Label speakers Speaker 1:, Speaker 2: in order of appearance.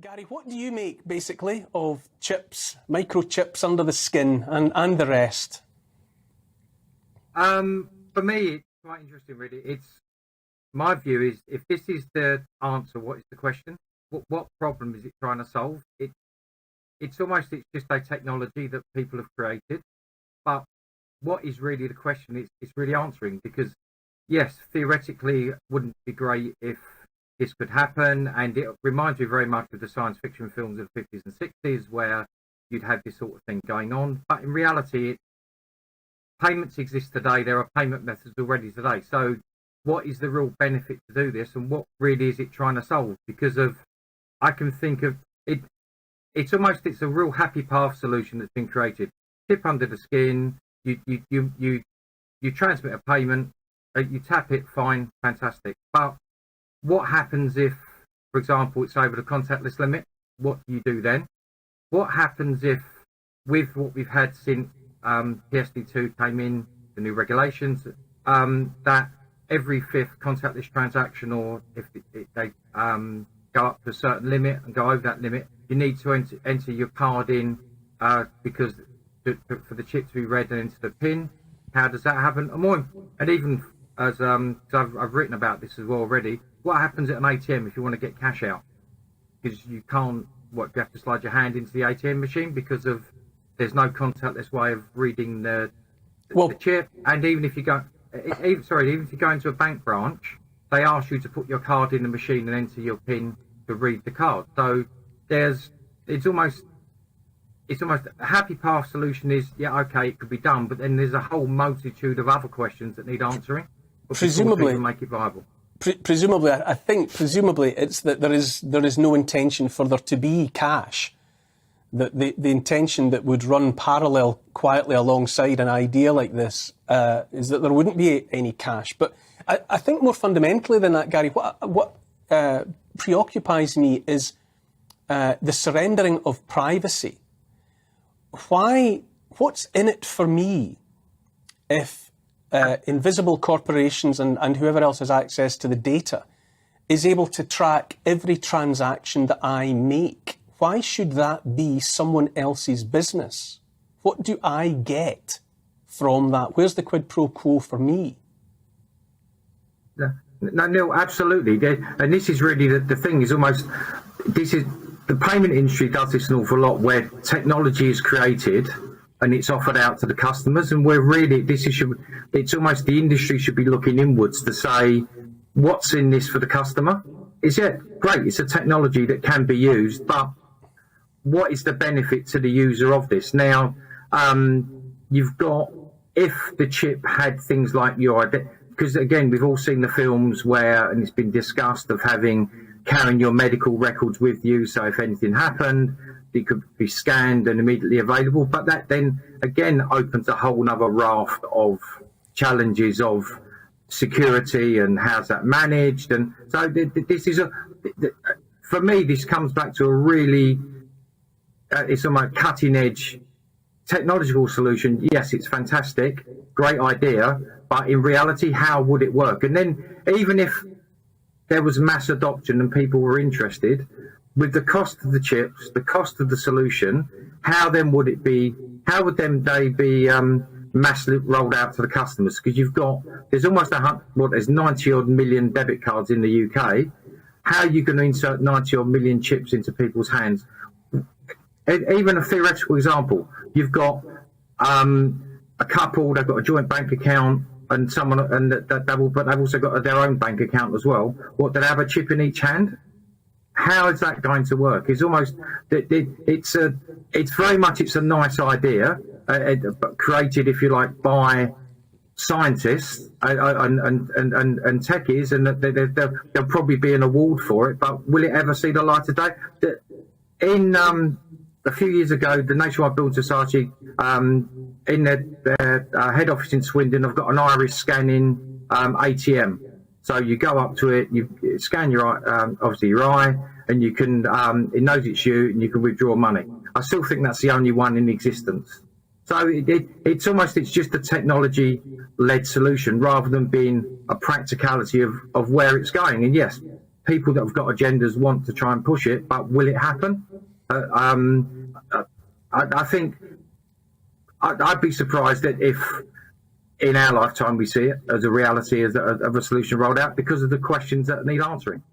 Speaker 1: Gary, what do you make, basically, of chips, microchips under the skin and the rest?
Speaker 2: For me, it's quite interesting, really. My view is, if this is the answer, what is the question? What problem is it trying to solve? It's just a technology that people have created. But what is really the question? It's really answering, because, yes, theoretically, it wouldn't be great if this could happen, and it reminds me very much of the science fiction films of the 50s and 60s, where you'd have this sort of thing going on. But in reality, payments exist today. There are payment methods already today. So what is the real benefit to do this, and what really is it trying to solve? Because I can think of it. It's a real happy path solution that's been created. Chip under the skin. You transmit a payment. You tap it. Fine, fantastic. But what happens if, for example, it's over the contactless limit? What do you do then? What happens if, with what we've had since PSD2 came in, the new regulations, that every fifth contactless transaction, or if they go up to a certain limit and go over that limit, you need to enter your card in because for the chip to be read and into the PIN. How does that happen? And even as I've written about this as well already, what happens at an ATM if you want to get cash out? Because you can't, you have to slide your hand into the ATM machine because there's no contactless way of reading the chip. And even if you go, even if you go into a bank branch, they ask you to put your card in the machine and enter your PIN to read the card. So it's almost a happy path solution is, yeah, okay, it could be done, but then there's a whole multitude of other questions that need answering.
Speaker 1: Presumably,
Speaker 2: make it viable.
Speaker 1: Presumably, I think it's that there is no intention for there to be cash. That the intention that would run parallel quietly alongside an idea like this is that there wouldn't be any cash. But I think more fundamentally than that, Gary, what preoccupies me is the surrendering of privacy. What's in it for me if invisible corporations and whoever else has access to the data is able to track every transaction that I make? Why should that be someone else's business? What do I get from that? Where's the quid pro quo for me?
Speaker 2: No, Neil, absolutely. And this is really the thing, is the payment industry does this an awful lot, where technology is created and it's offered out to the customers, and it's almost the industry should be looking inwards to say, what's in this for the customer? Great, it's a technology that can be used, but what is the benefit to the user of this? Now, you've got, if the chip had things like because again, we've all seen the films where, and it's been discussed, of carrying your medical records with you, so if anything happened, it could be scanned and immediately available. But that then again opens a whole other raft of challenges of security and how's that managed. And so this is for me, this comes back to a really it's almost cutting edge technological solution. Yes, it's fantastic, great idea, but in reality, how would it work? And then even if there was mass adoption and people were interested, with the cost of the chips, the cost of the solution, how then would it be? How would they be massively rolled out to the customers? Because there's almost there's 90 odd million debit cards in the UK. How are you going to insert 90 odd million chips into people's hands? Even a theoretical example, you've got a couple, they've got a joint bank account, and but they've also got their own bank account as well. What, do they have a chip in each hand? How is that going to work? It's almost it's very much a nice idea, created, if you like, by scientists and techies, and there'll probably be an award for it. But will it ever see the light of day? A few years ago, the Nationwide Building Society, in their head office in Swindon, have got an iris scanning ATM. So you go up to it, you scan your eye, and you can it knows it's you, and you can withdraw money. I still think that's the only one in existence. So it's just a technology-led solution rather than being a practicality of where it's going. And yes, people that have got agendas want to try and push it, but will it happen? I think I'd be surprised that if in our lifetime we see it as a reality, of a solution rolled out, because of the questions that need answering.